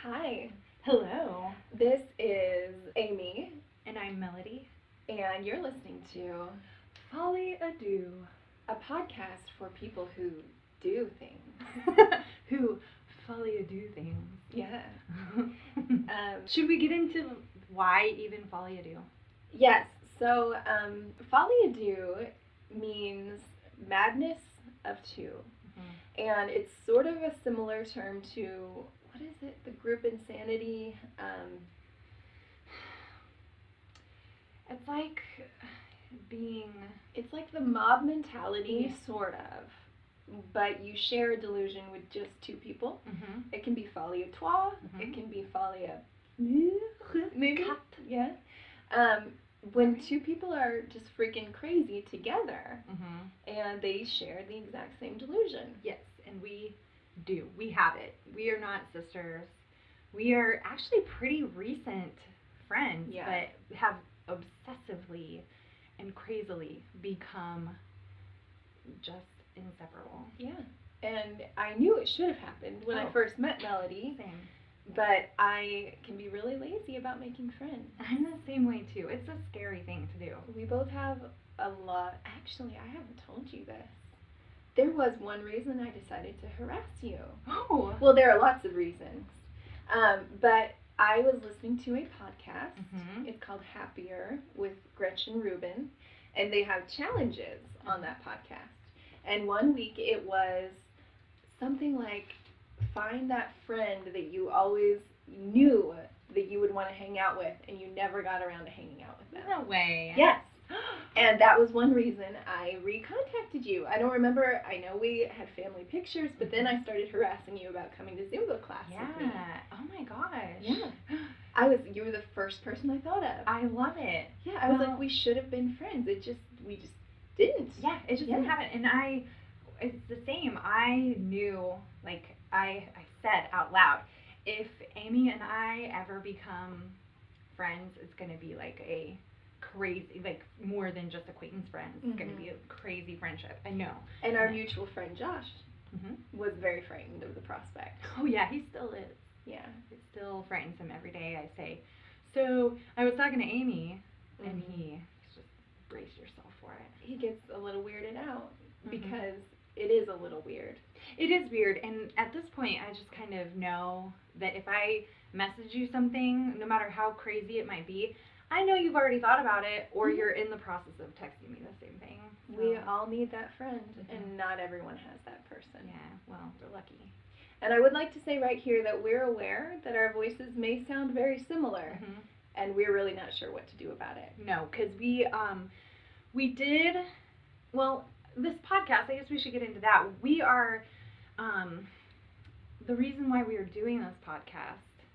Hi, Hello. this is Amy, And I'm Melody. and you're listening to Folie Deux. a podcast for people who do things. Who Folie Deux things. Yeah. Should we get into why even Folie Deux? Yes, so Folie à Deux means madness of two. And it's sort of a similar term to, what is it, the group insanity? It's like being... It's like the mob mentality, Yeah. sort of. But you share a delusion with just two people. Mm-hmm. It can be folie à trois. Mhm. It can be folie à maybe. Cut. Yeah. When two people are just freaking crazy together Mm-hmm. and they share the exact same delusion. Yes, and we do. We have it. We are not sisters. We are actually pretty recent friends, Yeah. but have obsessively and crazily become just inseparable. Yeah. And I knew it should have happened when I Oh. first met Melody, Same. but I can be really lazy about making friends. I'm the same way too. It's a scary thing to do. We both have a lot. Actually, I haven't told you this. There was one reason I decided to harass you. Oh. Well, there are lots of reasons. But I was listening to a podcast. Mhm. It's called Happier with Gretchen Rubin. And they have challenges on that podcast. And one week it was something like find that friend that you always knew that you would want to hang out with and you never got around to hanging out with them. No way. Yes. And that was one reason I recontacted you. I don't remember. I know we had family pictures, but then I started harassing you about coming to Zumba class with me. Yeah. Oh my gosh. Yeah. You were the first person I thought of. I love it. Yeah, I was Well- like, we should have been friends. We just didn't. Yeah, it just didn't happen. And it's the same. I knew, like, I said out loud, if Amy and I ever become friends, it's going to be like a crazy, like, more than just acquaintance friends. It's going to be a crazy friendship. I know. And our mutual friend Josh Mm-hmm. was very frightened of the prospect. Oh, yeah, he still is. Yeah. It still frightens him every day. I say, so I was talking to Amy, and he's just, brace yourself for it. He gets a little weirded out Mhm. because it is a little weird. It is weird, and at this point, I just kind of know that if I message you something, no matter how crazy it might be, I know you've already thought about it, or Mhm. you're in the process of texting me the same thing. We So, all need that friend, Mhm. and not everyone has that person. yeah, well, we're lucky. And I would like to say right here that we're aware that our voices may sound very similar, and we're really not sure what to do about it. No, because we did, well, this podcast, I guess we should get into that. We are, the reason why we are doing this podcast,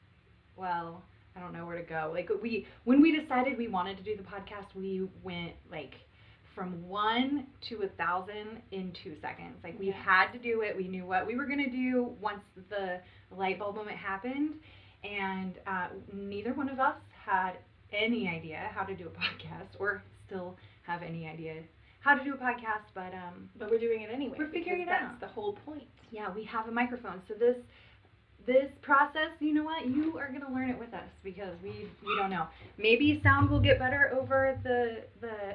well, I don't know where to go. Like, when we decided we wanted to do the podcast, we went, like, from 1 to 1,000 in 2 seconds. Like, we Yes. had to do it. We knew what we were going to do once the light bulb moment happened, and neither one of us had any idea how to do a podcast, or still have any idea how to do a podcast, but we're doing it anyway. We're figuring because it that's out. the whole point. yeah, we have a microphone. So this process, you know what? You are gonna learn it with us because we don't know. Maybe sound will get better over the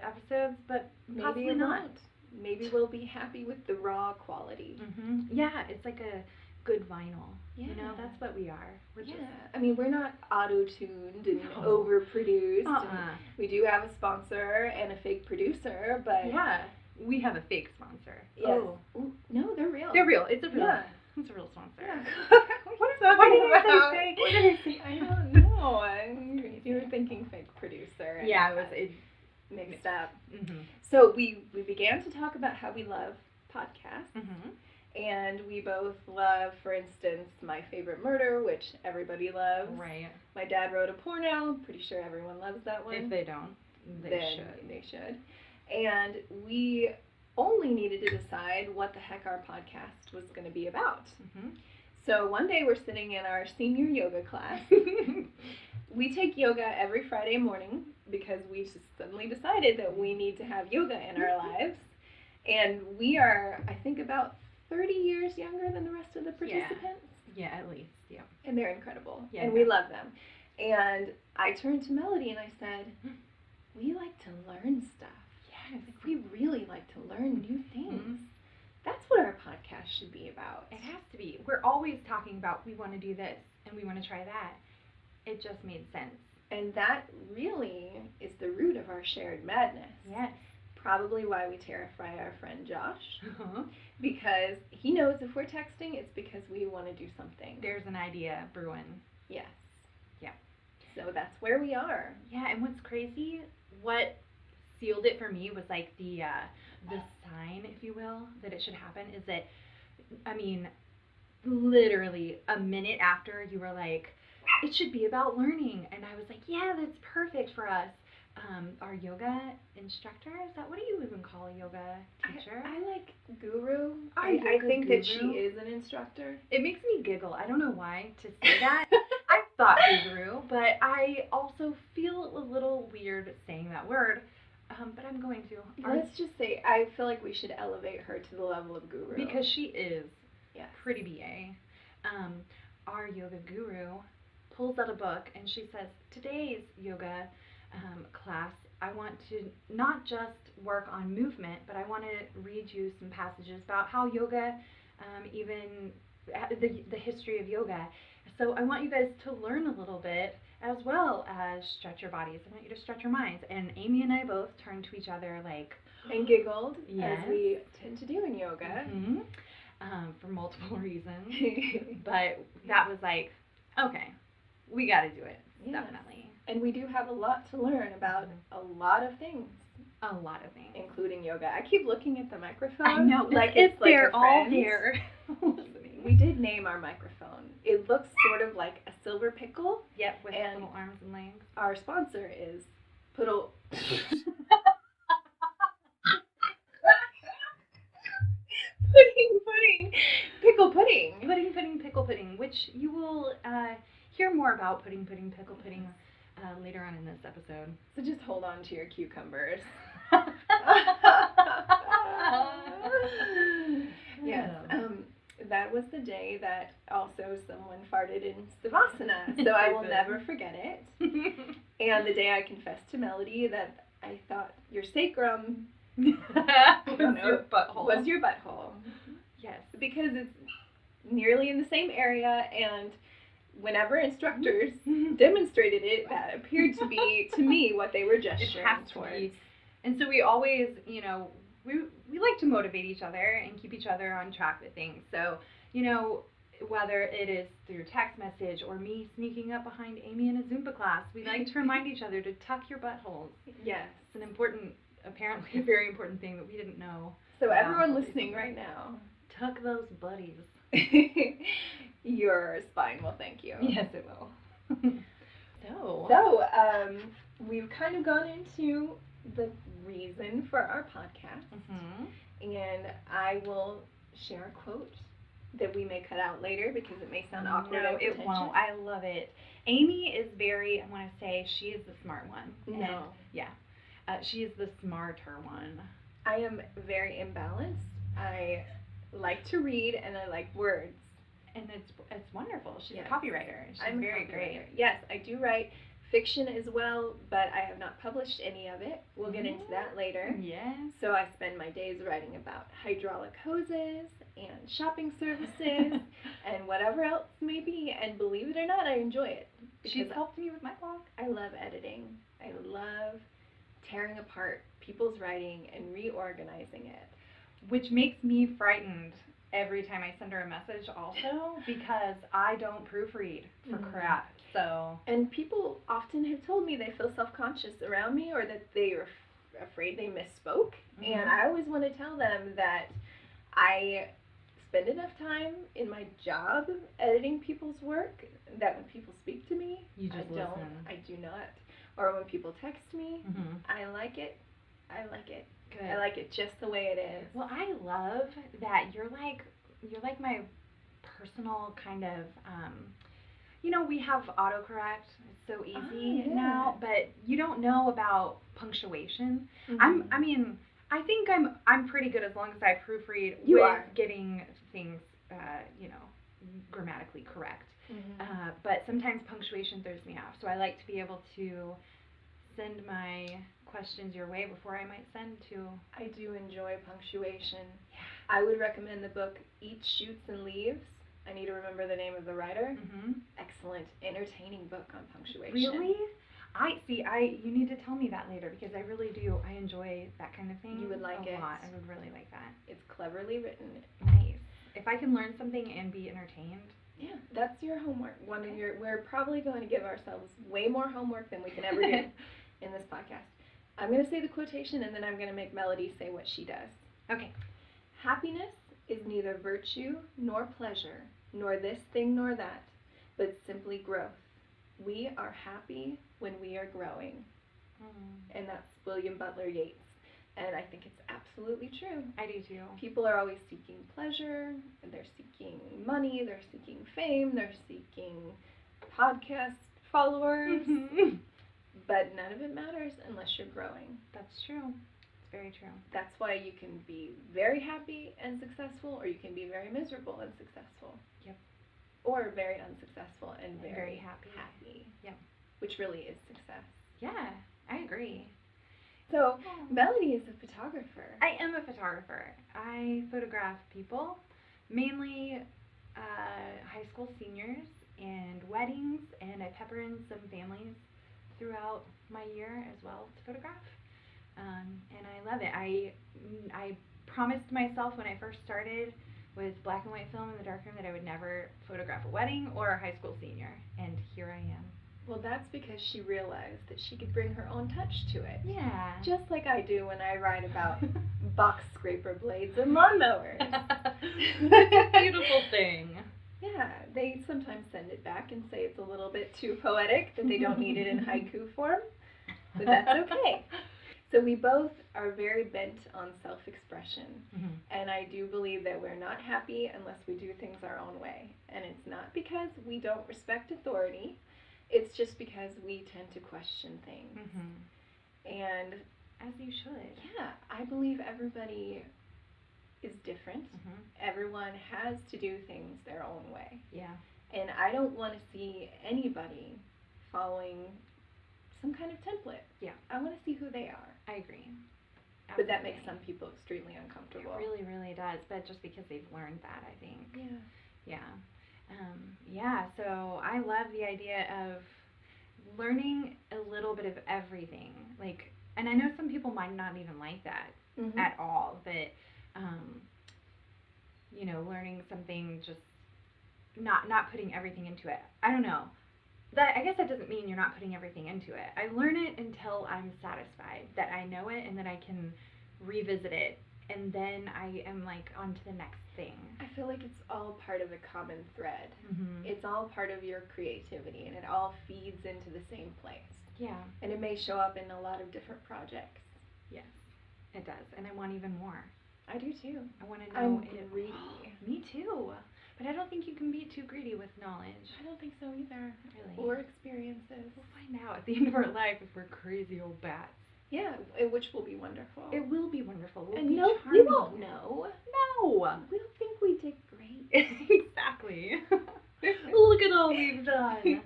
episodes, but Maybe possibly it not. won't. Maybe we'll be happy with the raw quality. Mm-hmm. Yeah, it's like a good vinyl. You know, Yeah. that's what we are. We're Yeah, just I mean, we're not auto-tuned and No. overproduced. And uh-uh. we do have a sponsor and a fake producer, but Yeah, we have a fake sponsor. yes. Oh. Ooh, no, they're real. They're real. It's a real. Yeah. It's a real sponsor. Yeah. What is Why talking did I say about? fake? What did I say? I don't know. You were thinking fake producer. and Yeah, I got it mixed up. Mm-hmm. So we began to talk about how we love podcasts. Mm-hmm. And we both love, for instance, My Favorite Murder, which everybody loves. Right. My Dad Wrote a Porno. Pretty sure everyone loves that one. If they don't, then they should. And we only needed to decide what the heck our podcast was going to be about. Mm-hmm. So one day we're sitting in our senior yoga class. We take yoga every Friday morning because we just suddenly decided that we need to have yoga in our lives. And we are, I think, about 30 years younger than the rest of the participants. Yeah, at least. Yeah. And they're incredible. Yeah, and we love them. And I turned to Melody and I said, we like to learn stuff. Yes. Like, we really like to learn new things. Mm-hmm. That's what our podcast should be about. It has to be. We're always talking about we want to do this and we want to try that. It just made sense. And that really is the root of our shared madness. Yes. Probably why we terrify our friend Josh. Uh-huh. Because he knows if we're texting, it's because we want to do something. There's an idea brewing. Yes. Yeah. So that's where we are. Yeah, and what's crazy, what sealed it for me was like the sign, if you will, that it should happen is that, I mean, literally a minute after you were like, it should be about learning. And I was like, yeah, that's perfect for us. Our yoga instructor, what do you even call a yoga teacher? I like guru. Our I yoga think that she guru. is an instructor. It makes me giggle. I don't know why to say that. I thought guru, but I also feel a little weird saying that word. But I'm going to. Let's just say I feel like we should elevate her to the level of guru. Because she is yes. pretty BA. Our yoga guru pulls out a book and she says, today's yoga class, I want to not just work on movement, but I want to read you some passages about how yoga, even the history of yoga. So I want you guys to learn a little bit as well as stretch your bodies. I want you to stretch your minds. And Amy and I both turned to each other like... and giggled, yes. as we tend to do in yoga. Mm-hmm. For multiple reasons. But that was like, okay, we got to do it. Yes. Definitely. And we do have a lot to learn about a lot of things. A lot of things. Including yoga. I keep looking at the microphone. I know. Like it's like they're all there. We did name our microphone. It looks sort of like a silver pickle. Yep, with and little arms and legs. Our sponsor is Puddle. Pudding. Pickle pudding. Pudding, pickle pudding, which you will hear more about pudding, pickle pudding later on in this episode. So just hold on to your cucumbers. Yes. That was the day that also someone farted in Savasana, so I will never forget it. And the day I confessed to Melody that I thought your sacrum was your butthole. Yes. Because it's nearly in the same area, and whenever instructors demonstrated it, that appeared to be, to me, what they were gesturing towards. And so we always, you know, we like to motivate each other and keep each other on track with things. So, you know, whether it is through text message or me sneaking up behind Amy in a Zumba class, we like to remind each other to tuck your buttholes. Yes. It's an important, apparently a very important thing that we didn't know. So everyone listening right now, tuck those buddies. Your spine will thank you. Yes, it will. So, we've kind of gone into the reason for our podcast, and I will share a quote that we may cut out later because it may sound awkward. No, it won't. I love it. Amy is very, I want to say, she is the smart one. No. And, yeah. She is the smarter one. I am very imbalanced. I like to read and I like words. And it's wonderful. She's a copywriter. She's very great. Yes, I do write fiction as well, but I have not published any of it. We'll get into that later. Yes. So I spend my days writing about hydraulic hoses and shopping services and whatever else may be. And believe it or not, I enjoy it. She's helped me with my blog. I love editing. I love tearing apart people's writing and reorganizing it. Which makes me frightened every time I send her a message also because I don't proofread for crap. So. And people often have told me they feel self-conscious around me or that they are afraid they misspoke. And I always want to tell them that I spend enough time in my job editing people's work that when people speak to me, you just listen. I do not. Or when people text me, I like it. I like it. Good. I like it just the way it is. Well, I love that you're like my personal kind of, you know, we have autocorrect. It's so easy now, but you don't know about punctuation. I think I'm pretty good as long as I proofread getting things, you know, grammatically correct. But sometimes punctuation throws me off. So I like to be able to send my questions your way before I might send to... I do enjoy punctuation. Yeah. I would recommend the book Eats, Shoots, and Leaves. I need to remember the name of the writer. Excellent, entertaining book on punctuation. Really? You need to tell me that later, because I really do. I enjoy that kind of thing. You would like it. A lot. I would really like that. It's cleverly written. Nice. If I can learn something and be entertained. Yeah, that's your homework. We're probably going to give ourselves way more homework than we can ever do in this podcast. I'm going to say the quotation, and then I'm going to make Melody say what she does. Okay. Happiness is neither virtue nor pleasure, nor this thing nor that, but simply growth. We are happy when we are growing. And that's William Butler Yeats. And I think it's absolutely true. I do too. People are always seeking pleasure, they're seeking money, they're seeking fame, they're seeking podcast followers, but none of it matters unless you're growing. That's true. It's very true. That's why you can be very happy and successful, or you can be very miserable and successful. Yep. Or very unsuccessful and very happy. Yep. Which really is success. Yeah, I agree. So, Melody is a photographer. I am a photographer. I photograph people, mainly high school seniors and weddings, and I pepper in some families throughout my year as well to photograph. And I love it. I promised myself when I first started with black and white film in the darkroom that I would never photograph a wedding or a high school senior, and here I am. Well, that's because she realized that she could bring her own touch to it. Yeah. Just like I do when I write about box scraper blades and lawnmowers. It's a beautiful thing. Yeah, they sometimes send it back and say it's a little bit too poetic, that they don't need it in haiku form, but that's okay. So we both are very bent on self-expression, and I do believe that we're not happy unless we do things our own way. And it's not because we don't respect authority. It's just because we tend to question things. And as you should. Yeah, I believe everybody is different. Everyone has to do things their own way. Yeah. And I don't want to see anybody following some kind of template. Yeah. I want to see who they are. I agree. Absolutely. But that makes some people extremely uncomfortable. It really, really does. But just because they've learned that, I think. Yeah. Yeah, so I love the idea of learning a little bit of everything. Like, and I know some people might not even like that at all, but, you know, learning something, just not putting everything into it. I don't know. I guess that doesn't mean you're not putting everything into it. I learn it until I'm satisfied that I know it and that I can revisit it, and then I am like on to the next thing. I feel like it's all part of a common thread. It's all part of your creativity, and it all feeds into the same place. Yeah. And it may show up in a lot of different projects. Yes, it does, and I want even more. I do too. I want to know. I'm greedy. Me too. But I don't think you can be too greedy with knowledge. I don't think so either. Really. Or experiences. We'll find out at the end of our life if we're crazy old bats. Yeah, which will be wonderful. It will be wonderful. We'll and be no, charming. we won't know. No. We'll think we did great. Exactly. Look at all we've done.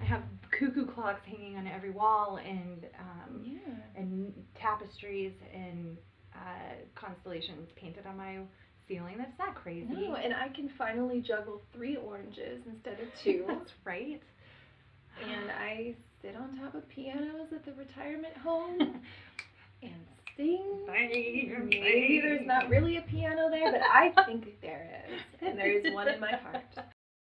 I have cuckoo clocks hanging on every wall, and and tapestries and constellations painted on my ceiling. That's not crazy. No, and I can finally juggle 3 oranges instead of 2. That's right. And I sit on top of pianos at the retirement home and sing. Maybe there's not really a piano there, but I think there is. And there is one in my heart.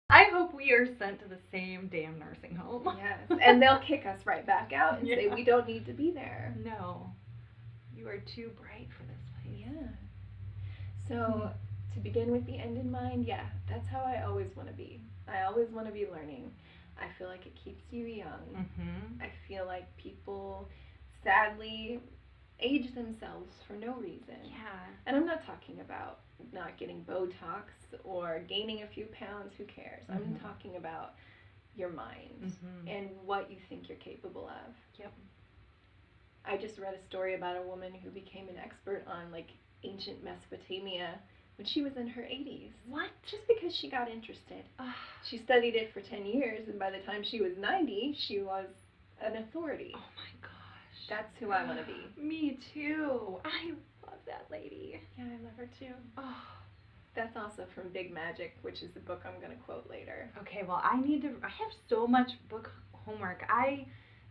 I hope we are sent to the same damn nursing home. Yes, and they'll kick us right back out and say we don't need to be there. No. You are too bright for this place. Yeah. So, to begin with the end in mind, yeah, that's how I always want to be. I always want to be learning. I feel like it keeps you young. I feel like people sadly age themselves for no reason. Yeah. And I'm not talking about not getting Botox or gaining a few pounds, who cares? I'm talking about your mind and what you think you're capable of. Yep. I just read a story about a woman who became an expert on like ancient Mesopotamia when she was in her 80s. What? Just because she got interested. She studied it for 10 years, and by the time she was 90, she was an authority. Oh my gosh. That's who I want to be. Me too. I love that lady. Yeah, I love her too. Oh. That's also from Big Magic, which is the book I'm going to quote later. Okay, well, I have so much book homework.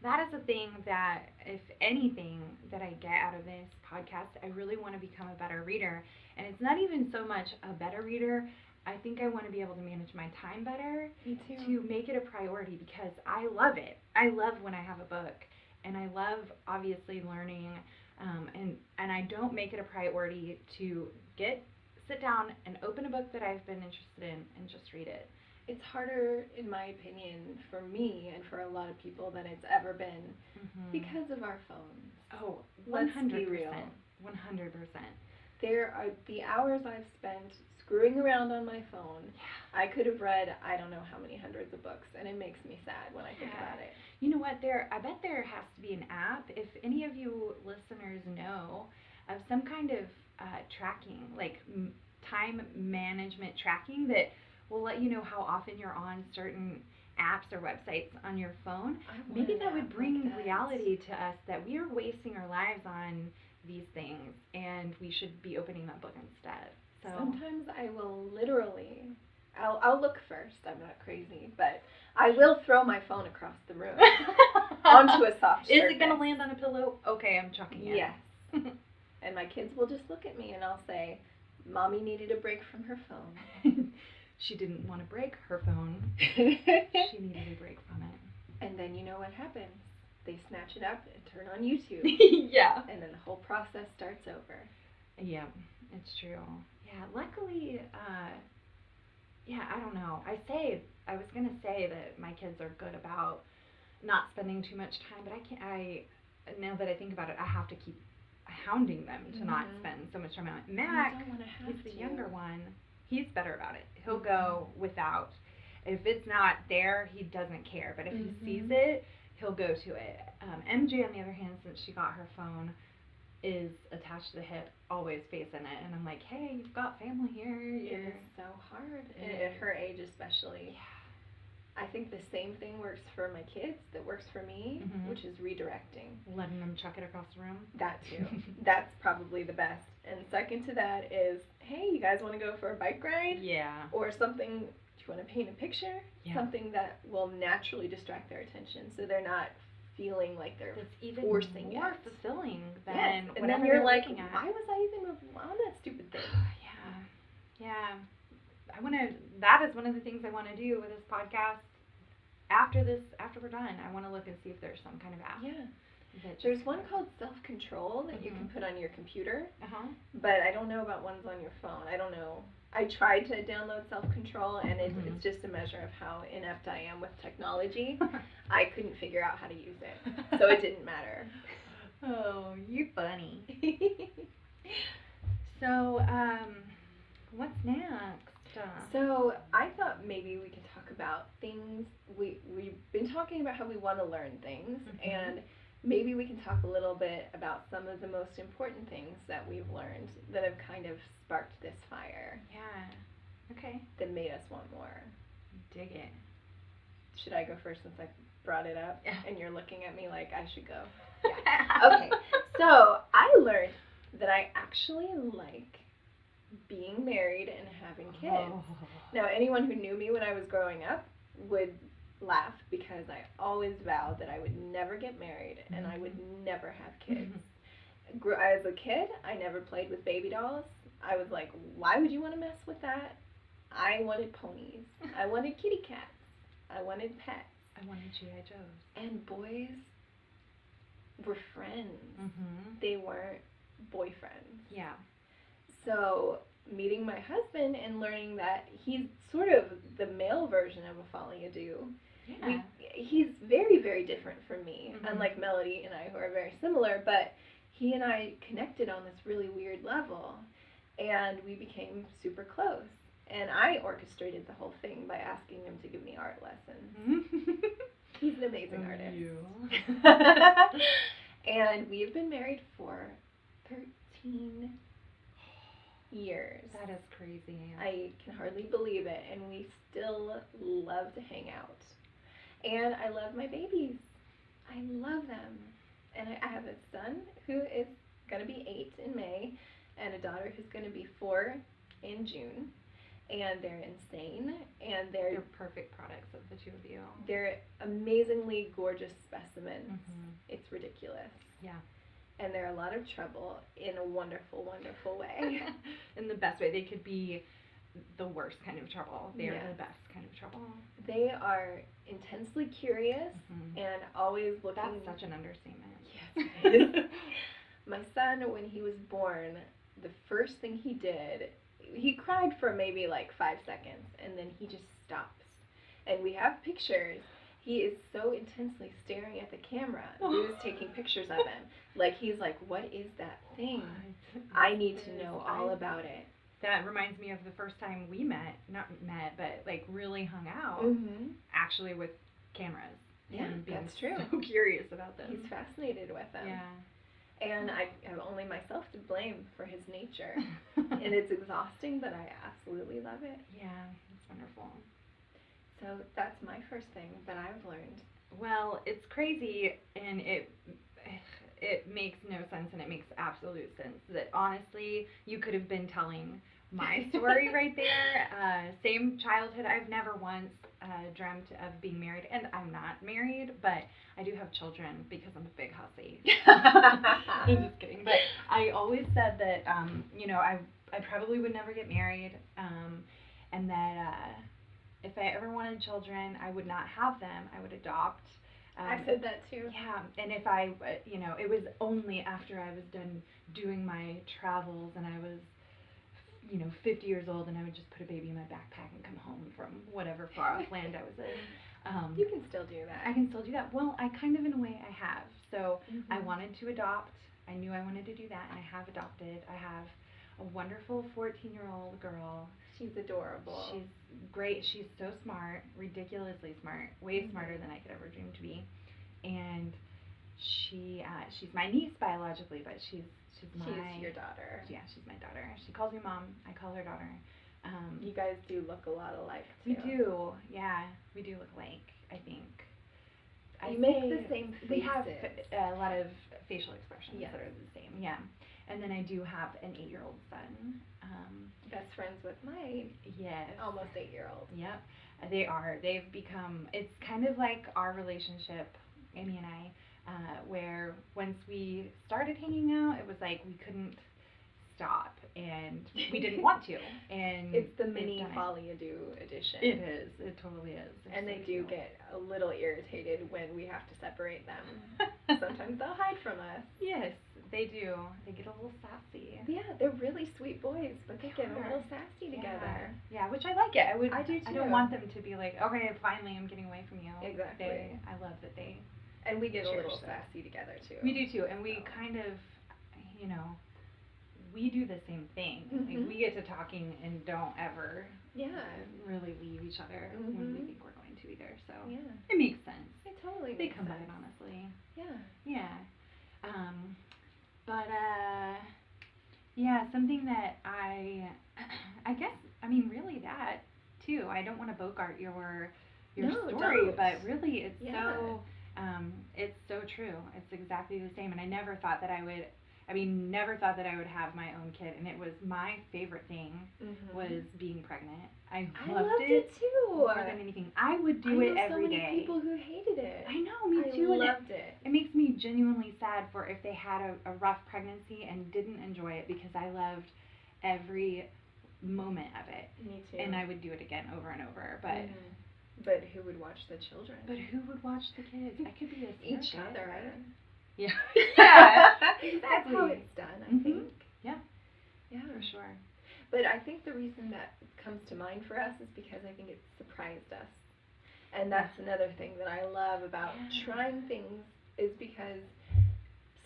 That is a thing that, if anything that I get out of this podcast, I really want to become a better reader. And it's not even so much a better reader. I think I want to be able to manage my time better. Me too. To make it a priority, because I love it. I love when I have a book, and I love obviously learning. And I don't make it a priority to sit down and open a book that I've been interested in and just read it. It's harder, in my opinion, for me and for a lot of people than it's ever been because of our phones. Oh, 100%. Let's be real. 100%. There are the hours I've spent screwing around on my phone. Yeah. I could have read I don't know how many hundreds of books, and it makes me sad when I think about it. You know what? I bet there has to be an app, if any of you listeners know, of some kind of tracking, like time management tracking, that will let you know how often you're on certain apps or websites on your phone. Maybe that would bring reality to us that we are wasting our lives on these things, and we should be opening that book instead. So sometimes I will literally, I'll look first. I'm not crazy, but I will throw my phone across the room onto a soft surface. Is it going to land on a pillow? Okay, I'm chucking it. Yes. And my kids will just look at me and I'll say, Mommy needed a break from her phone. She didn't want to break her phone. She needed a break from it. And then you know what happens. They snatch it up and turn on YouTube. Yeah. And then the whole process starts over. Yeah, it's true. Yeah, luckily, I don't know. I was going to say that my kids are good about not spending too much time, but now that I think about it, I have to keep hounding them to not spend so much time on it. Mac, he's the younger one. He's better about it. He'll go without. If it's not there, he doesn't care. But if he sees it, he'll go to it. MJ, on the other hand, since she got her phone, is attached to the hip, always facing it. And I'm like, hey, you've got family here. It is so hard. At her age especially. Yeah. I think the same thing works for my kids that works for me, which is redirecting. Letting them chuck it across the room? That too. That's probably the best. And second to that is, hey, you guys want to go for a bike ride? Yeah. Or something, do you want to paint a picture? Yeah. Something that will naturally distract their attention so they're not feeling like they're forcing it. More fulfilling than and then you're like, why was I even on that stupid thing? Yeah. That is one of the things I want to do with this podcast. After we're done, I want to look and see if there's some kind of app. Yeah. There's one called Self-Control that you can put on your computer, but I don't know about ones on your phone. I don't know. I tried to download Self-Control, and it's just a measure of how inept I am with technology. I couldn't figure out how to use it, so it didn't matter. Oh, you funny. So, what's next? So I thought maybe we could talk about things. We've been talking about how we want to learn things, and maybe we can talk a little bit about some of the most important things that we've learned that have kind of sparked this fire. Yeah. Okay. That made us want more. Dig it. Should I go first since I brought it up? Yeah. And you're looking at me like I should go. Yeah. Okay. So I learned that I actually like being married and having kids. Now, anyone who knew me when I was growing up would laugh because I always vowed that I would never get married and I would never have kids. As a kid, I never played with baby dolls. I was like, why would you want to mess with that? I wanted ponies. I wanted kitty cats. I wanted pets. I wanted G.I. Joes. And boys were friends. They weren't boyfriends. Yeah. So meeting my husband and learning that he's sort of the male version of a Folie. Yeah. He's very, very different from me, unlike Melody and I, who are very similar, but he and I connected on this really weird level, and we became super close. And I orchestrated the whole thing by asking him to give me art lessons. He's an amazing artist. And we've been married for 13 years. That is crazy. I can hardly believe it, and we still love to hang out. And I love my babies. I love them. And I have a son who is going to be 8 in May, and a daughter who's going to be 4 in June. And they're insane, and they're perfect products of the two of you. They're amazingly gorgeous specimens. Mm-hmm. It's ridiculous. Yeah. And they're a lot of trouble in a wonderful, wonderful way. In the best way. They could be the worst kind of trouble. They are the best kind of trouble. They are intensely curious and always looking. That's such an understatement. Yes, it is. My son, when he was born, the first thing he did, he cried for maybe like 5 seconds, and then he just stops. And we have pictures. He is so intensely staring at the camera. Who's taking pictures of him? Like, he's like, what is that thing? I need to know all about it. That reminds me of the first time we not met, but like really hung out, actually with cameras. Yeah, that's true. So curious about them. He's fascinated with them. Yeah. And I have only myself to blame for his nature. And it's exhausting, but I absolutely love it. Yeah, it's wonderful. So that's my first thing that I've learned. Well, it's crazy, and it makes no sense, and it makes absolute sense that honestly you could have been telling my story right there. Same childhood. I've never once dreamt of being married, and I'm not married, but I do have children because I'm a big hussy. I'm just kidding. But I always said that I probably would never get married, and that if I ever wanted children, I would not have them. I would adopt. I said that too. Yeah, and if I, it was only after I was done doing my travels and I was, 50 years old, and I would just put a baby in my backpack and come home from whatever far off land I was in. You can still do that. I can still do that. Well, I kind of, in a way, I have. So I wanted to adopt. I knew I wanted to do that, and I have adopted. I have a wonderful 14-year-old girl. She's adorable. She's great. She's so smart, ridiculously smart, way smarter than I could ever dream to be. And she's my niece biologically, but she's your daughter. Yeah, she's my daughter. She calls me mom. I call her daughter. You guys do look a lot alike too. We do. Yeah, we do look alike, I think. You make the same faces. We have a lot of facial expressions that are the same. Yeah. And then I do have an 8-year-old son. Best friends with my almost 8-year-old. Yep. They are. They've become, it's kind of like our relationship, Amy and I, where once we started hanging out, it was like we couldn't stop, and we didn't want to. And it's the mini Folie edition. It is. It totally is. And they do get a little irritated when we have to separate them. Sometimes they'll hide from us. Yes, they do. They get a little sassy. Yeah, they're really sweet boys, but they get a little sassy together. Yeah, which I like it. I do too. I don't want them to be like, okay, finally I'm getting away from you. Exactly. I love that they. And we get a little sassy together too. We do too, and we kind of, we do the same thing. Like, we get to talking and don't ever really leave each other when we think we're going to either. So it makes sense. It totally they makes come sense. by it honestly. Yeah. Yeah. But something that I guess, really that too. I don't want to bogart your story, but really it's so true. It's exactly the same, and I never thought that I would have my own kid, and it was my favorite thing was being pregnant. I loved it too. More than anything. I would do it every day. I know so many people who hated it. I know, me too. I loved it. It makes me genuinely sad for if they had a rough pregnancy and didn't enjoy it, because I loved every moment of it. Me too. And I would do it again over and over, but... But who would watch the children? But who would watch the kids? I could be each other. Yeah. Exactly. That's how it's done, I think. Yeah. Yeah. For sure. But I think the reason that comes to mind for us is because I think it surprised us. And that's another thing that I love about trying things, is because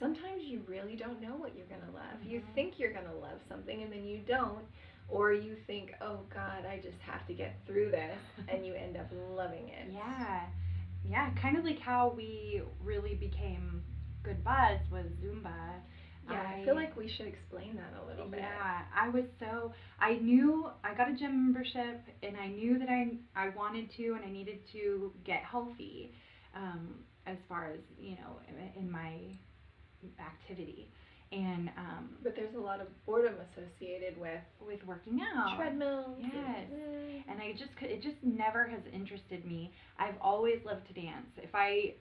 sometimes you really don't know what you're going to love. You think you're going to love something, and then you don't. Or you think, oh God, I just have to get through this, and you end up loving it. Yeah, kind of like how we really became good buds was Zumba. Yeah, I feel like we should explain that a little bit. Yeah, I knew I got a gym membership, and I knew that I wanted to and I needed to get healthy, as far as, in my activity. And but there's a lot of boredom associated with working out. Treadmills. Yes. And it just never has interested me. I've always loved to dance. If I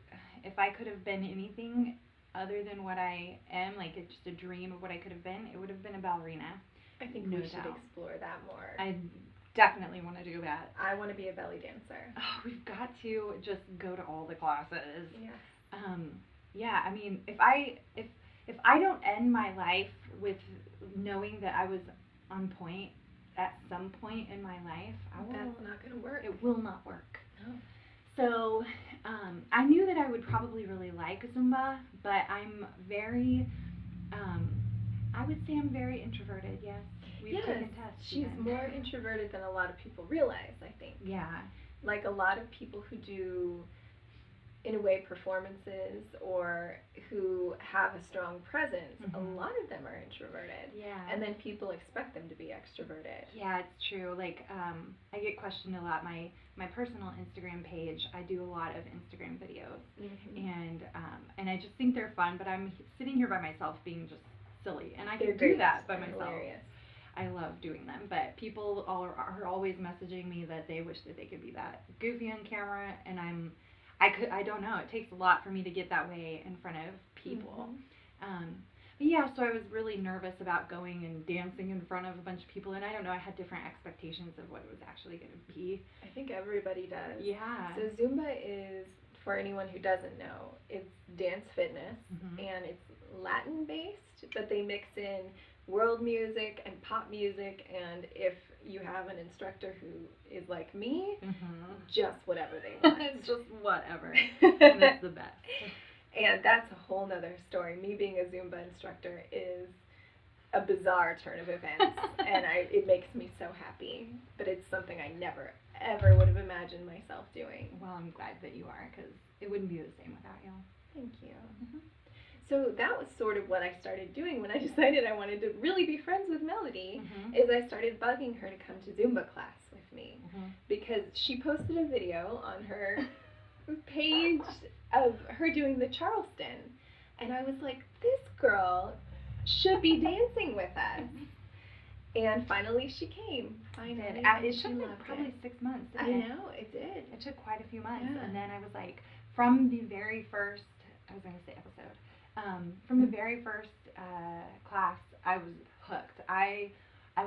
could have been anything other than what I am, like it's just a dream of what I could have been, it would have been a ballerina. I think we should explore that more. I definitely want to do that. I want to be a belly dancer. Oh, we've got to just go to all the classes. Yes. Yeah, I mean, if I don't end my life with knowing that I was on point at some point in my life, that's not going to work. It will not work. No. So, I knew that I would probably really like Zumba, but I'm very, I would say I'm very introverted, yes. We've taken tests. She's more introverted than a lot of people realize, I think. Yeah. Like a lot of people who do, in a way, performances or who have a strong presence, a lot of them are introverted. Yeah. And then people expect them to be extroverted. Yeah, it's true. Like, I get questioned a lot. My personal Instagram page, I do a lot of Instagram videos. And I just think they're fun, but I'm sitting here by myself being just silly. And I can do that by myself. Hilarious. I love doing them, but people are always messaging me that they wish that they could be that goofy on camera, and I don't know, it takes a lot for me to get that way in front of people. But yeah, so I was really nervous about going and dancing in front of a bunch of people, and I don't know, I had different expectations of what it was actually going to be. I think everybody does. Yeah. So Zumba is, for anyone who doesn't know, it's dance fitness, and it's Latin based, but they mix in world music and pop music, and if you have an instructor who is like me, just whatever they want. It's just whatever. And it's the best. And that's a whole nother story. Me being a Zumba instructor is a bizarre turn of events, and it makes me so happy. But it's something I never, ever would have imagined myself doing. Well, I'm glad that you are, because it wouldn't be the same without you. Thank you. So that was sort of what I started doing when I decided I wanted to really be friends with Melody, is I started bugging her to come to Zumba class with me, because she posted a video on her page of her doing the Charleston, and I was like, this girl should be dancing with us. And finally she came. Finally. It took probably 6 months, didn't it? I know, it did. It took quite a few months. Yeah. And then I was like, from the very first, I was going to say episode, from the very first class, I was hooked. I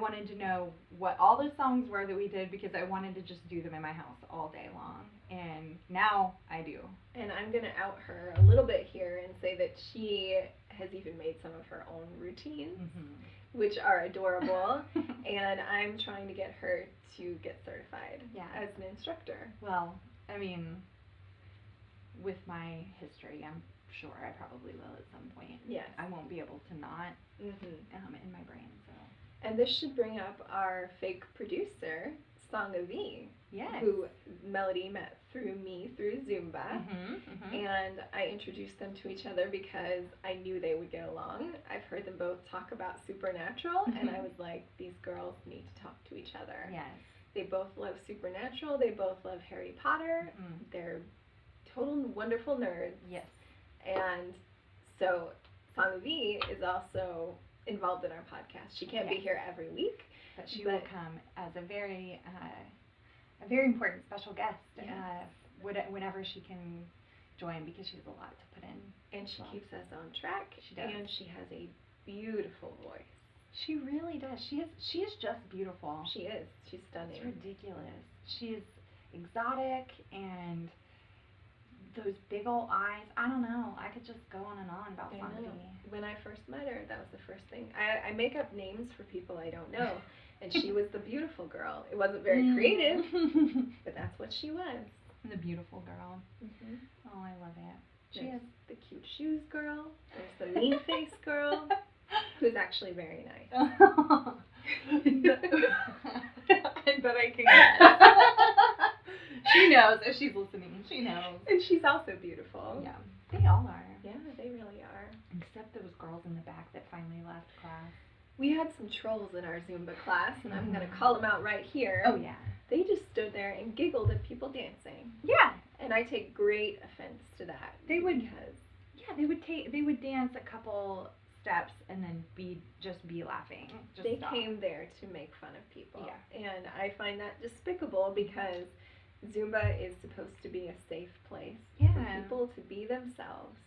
wanted to know what all the songs were that we did, because I wanted to just do them in my house all day long. And now I do. And I'm going to out her a little bit here and say that she has even made some of her own routines, which are adorable. And I'm trying to get her to get certified as an instructor. Well, I mean, with my history, I'm sure I probably will at some point. Yes. I won't be able to not in my brain. So. And this should bring up our fake producer, Song of E, who Melody met through me through Zumba. And I introduced them to each other because I knew they would get along. I've heard them both talk about Supernatural, and I was like, these girls need to talk to each other. Yes. They both love Supernatural. They both love Harry Potter. They're total wonderful nerds. Yes. And so Song of E is also involved in our podcast. She can't be here every week, but she will come as a very important special guest whenever she can join, because she has a lot to put in. And she keeps us on track. She does. And she has a beautiful voice. She really does. She is just beautiful. She is. She's stunning. It's ridiculous. She is exotic, and those big old eyes. I don't know. I could just go on and on about Folie. When I first met her, that was the first thing. I make up names for people I don't know. And she was the beautiful girl. It wasn't very creative, but that's what she was. The beautiful girl. Oh, I love it. She is the cute shoes girl. There's the mean face girl, who's actually very nice. I bet I can guess. She knows if she's listening. She knows. And she's also beautiful. Yeah. They all are. Yeah, they really are. Except those girls in the back that finally left class. We had some trolls in our Zumba class, and I'm going to Mhm. call them out right here. Oh, yeah. They just stood there and giggled at people dancing. Yeah. And I take great offense to that. They would, because yeah, they would dance a couple steps and then be laughing. Just they stop. came there to make fun of people. Yeah. And I find that despicable because Zumba is supposed to be a safe place for Yeah. people to be themselves.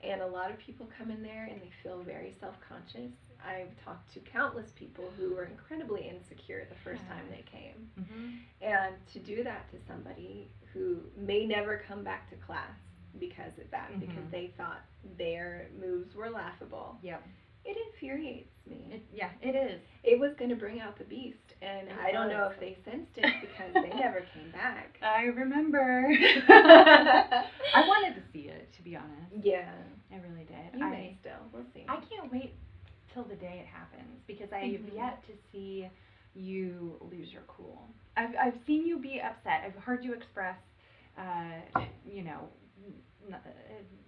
And a lot of people come in there and they feel very self-conscious. I've talked to countless people who were incredibly insecure the first time they came. Mhm. And to do that to somebody who may never come back to class because of that, because Mhm. they thought their moves were laughable, Yep. it infuriates me. It is. It was going to bring out the beast, and It I don't know was. if they sensed it because they never came back. I remember. I wanted to see it, to be honest. Yeah, I really did. you may still. We'll see. I can't wait till the day it happens because I have Mhm. yet to see you lose your cool. I've seen you be upset. I've heard you express, you know,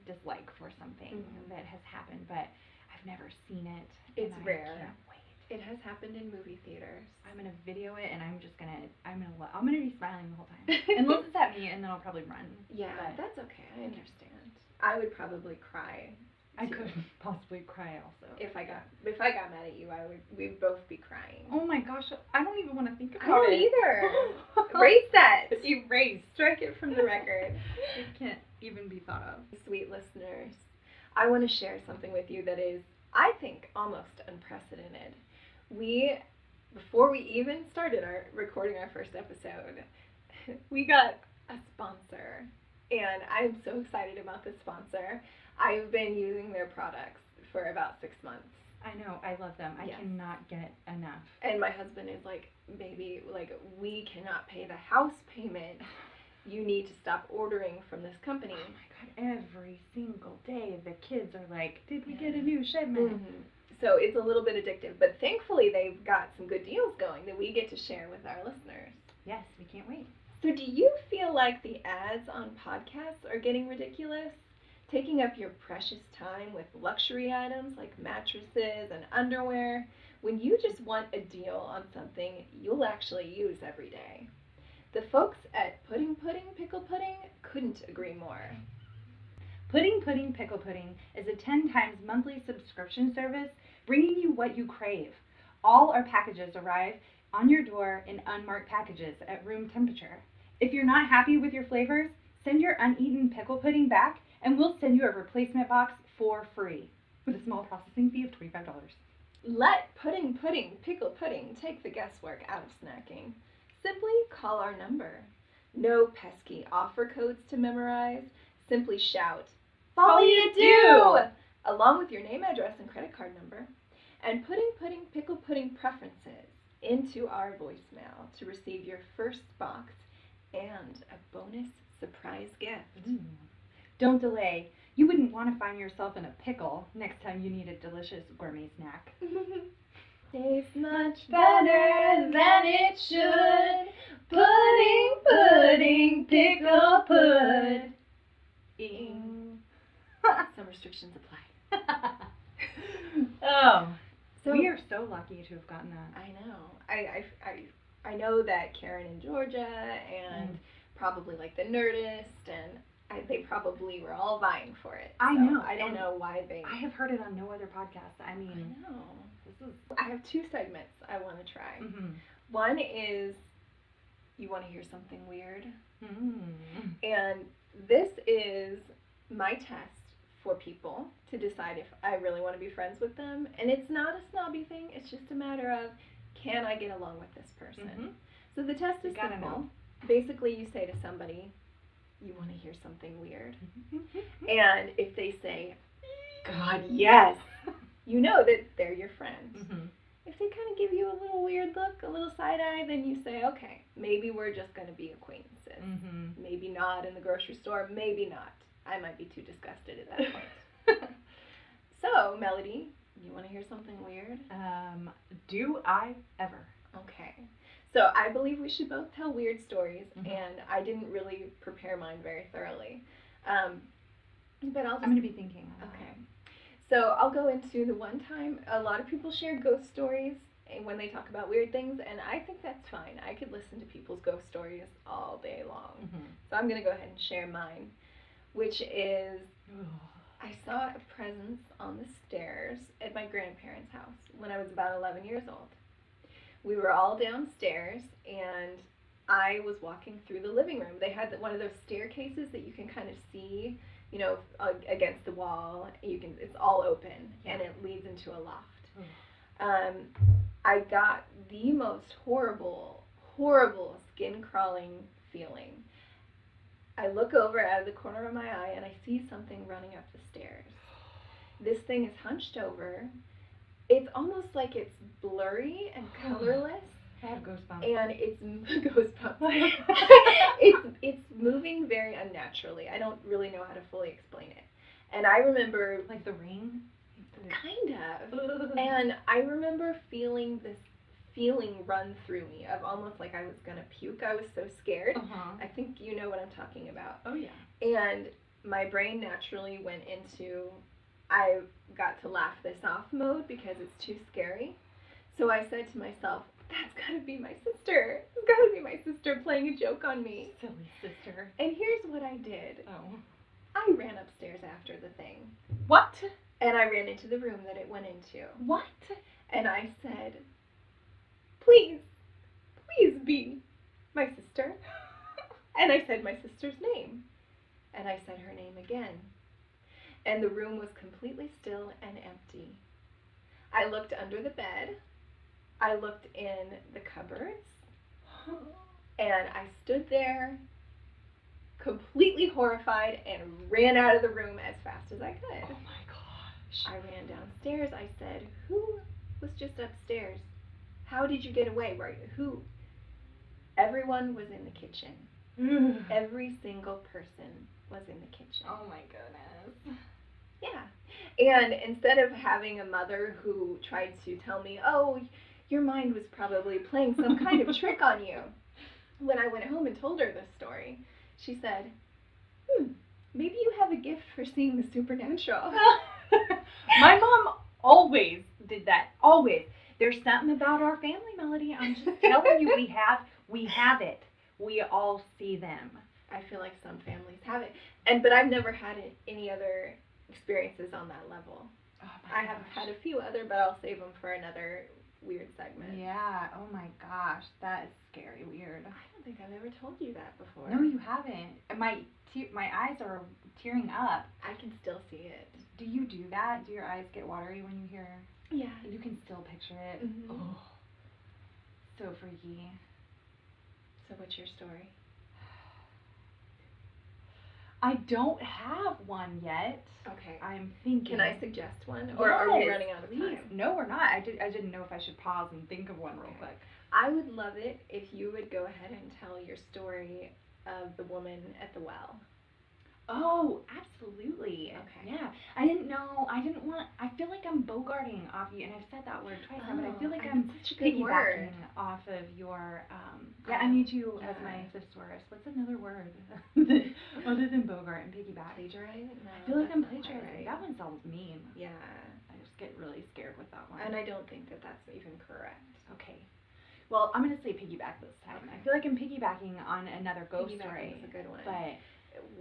dislike for something that has happened, but I've never seen it. It's and rare. I can't wait. It has happened in movie theaters. I'm gonna video it and I'm gonna be smiling the whole time. Unless it's at me, and then I'll probably run. Yeah, But that's okay. I understand. I would probably cry. I too. could possibly cry also. If I got mad at you, we'd both be crying. Oh my gosh, I don't even want to think about I don't it. either. Erase that. Erase. Strike it from the record. It can't even be thought of. Sweet listeners, I want to share something with you that is, I think, almost unprecedented. Before we even started recording our first episode, we got a sponsor, and I'm so excited about this sponsor. I've been using their products for about 6 months. I know, I love them. I Yes. cannot get enough. And my husband is like, baby, like, we cannot pay the house payment. You need to stop ordering from this company. Oh my god, every single day the kids are like, did we get a new shipment? Mm-hmm. So it's a little bit addictive, but thankfully they've got some good deals going that we get to share with our listeners. Yes, we can't wait. So do you feel like the ads on podcasts are getting ridiculous? Taking up your precious time with luxury items like mattresses and underwear, when you just want a deal on something you'll actually use every day. The folks at Pudding Pickle Pudding couldn't agree more. Pudding Pickle Pudding is a 10 times monthly subscription service bringing you what you crave. All our packages arrive on your door in unmarked packages at room temperature. If you're not happy with your flavors, send your uneaten pickle pudding back and we'll send you a replacement box for free with a small processing fee of $25. Let Pudding Pickle Pudding take the guesswork out of snacking. Simply call our number. No pesky offer codes to memorize. Simply shout, "Folie do!" along with your name, address, and credit card number, and Pudding Pickle Pudding preferences into our voicemail to receive your first box and a bonus surprise gift. Don't delay. You wouldn't want to find yourself in a pickle next time you need a delicious gourmet snack. Tastes much better than it should. Pudding, pickle pudding. Some restrictions apply. Oh, So we are so lucky to have gotten that. I know. I know that Karen in Georgia and probably like the Nerdist and they probably were all vying for it. I So know. I don't know why they. I have heard it on no other podcast. I I mean, know. this is. I have 2 segments I want to try. Mm-hmm. One is you want to hear something weird, and this is my test for people to decide if I really want to be friends with them. And it's not a snobby thing. It's just a matter of, can I get along with this person? Mm-hmm. So the test is gotta simple. know. Basically, you say to somebody, you want to hear something weird. Mm-hmm. And if they say, God, yes, you know that they're your friend. Mm-hmm. If they kind of give you a little weird look, a little side eye, then you say, okay, maybe we're just going to be acquaintances. Mm-hmm. Maybe not in the grocery store, maybe not. I might be too disgusted at that point. So, Melody, you want to hear something weird? Do I ever? Okay. So, I believe we should both tell weird stories, Mm-hmm. and I didn't really prepare mine very thoroughly. But I'll just, I'm going to be thinking on that. Okay. So I'll go into the one time a lot of people share ghost stories when they talk about weird things, and I think that's fine. I could listen to people's ghost stories all day long. Mm-hmm. So I'm going to go ahead and share mine, which is I saw a presence on the stairs at my grandparents' house when I was about 11 years old. We were all downstairs, and I was walking through the living room. They had one of those staircases that you can kind of see, you know, against the wall. It's all open, and it leads into a loft. I got the most horrible skin-crawling feeling. I look over out of the corner of my eye, and I see something running up the stairs. This thing is hunched over. It's almost like it's blurry and colorless. I have goosebumps. And it's it's moving very unnaturally. I don't really know how to fully explain it. And I remember, like The Ring? Kind of. And I remember feeling this feeling run through me of almost like I was gonna puke. I was so scared. I think you know what I'm talking about. Oh yeah. And my brain naturally went into, I got to laugh this off mode because it's too scary. So I said to myself, that's gotta be my sister. It's gotta be my sister playing a joke on me. Silly sister. And here's what I did. Oh. I ran upstairs after the thing. What? And I ran into the room that it went into. What? And I said, please be my sister. And I said my sister's name. And I said her name again. And the room was completely still and empty. I looked under the bed. I looked in the cupboards. And I stood there completely horrified and ran out of the room as fast as I could. Oh my gosh. I ran downstairs. I said, who was just upstairs? How did you get away? Who? Everyone was in the kitchen. Every single person was in the kitchen. Oh my goodness. Yeah. And instead of having a mother who tried to tell me, oh, your mind was probably playing some kind of trick on you, when I went home and told her this story, she said, maybe you have a gift for seeing the supernatural. My mom always did that. Always. There's something about our family, Melody. I'm just telling you, we have it. We all see them. I feel like some families have it. But I've never had any other experiences on that level. Oh I have had a few other, but I'll save them for another weird segment. Yeah. Oh my gosh. That is scary weird. I don't think I've ever told you that before. No, you haven't. My eyes are tearing up. I can still see it. Do you do that? Do your eyes get watery when you hear? Yeah. You can still picture it. Mm-hmm. Oh. So freaky. So what's your story? I don't have one yet. Okay. I'm thinking. Can I suggest one? Or are we running out of time? No, we're not. I didn't know if I should pause and think of one real quick. I would love it if you would go ahead and tell your story of the woman at the well. Oh, absolutely. Okay. Yeah. I feel like I'm bogarting off you, and I've said that word twice now, but I feel like I'm such a good piggybacking word. off of your, I need you as my thesaurus. What's another word other than bogart and piggyback? Plagiarize? No, I feel like I'm that's not plagiarizing. right. That one sounds mean. Yeah. I just get really scared with that one. And I don't think that that's even correct. Okay. Well, I'm going to say piggyback this time. Okay. I feel like I'm piggybacking on another ghost story. Is a good one. But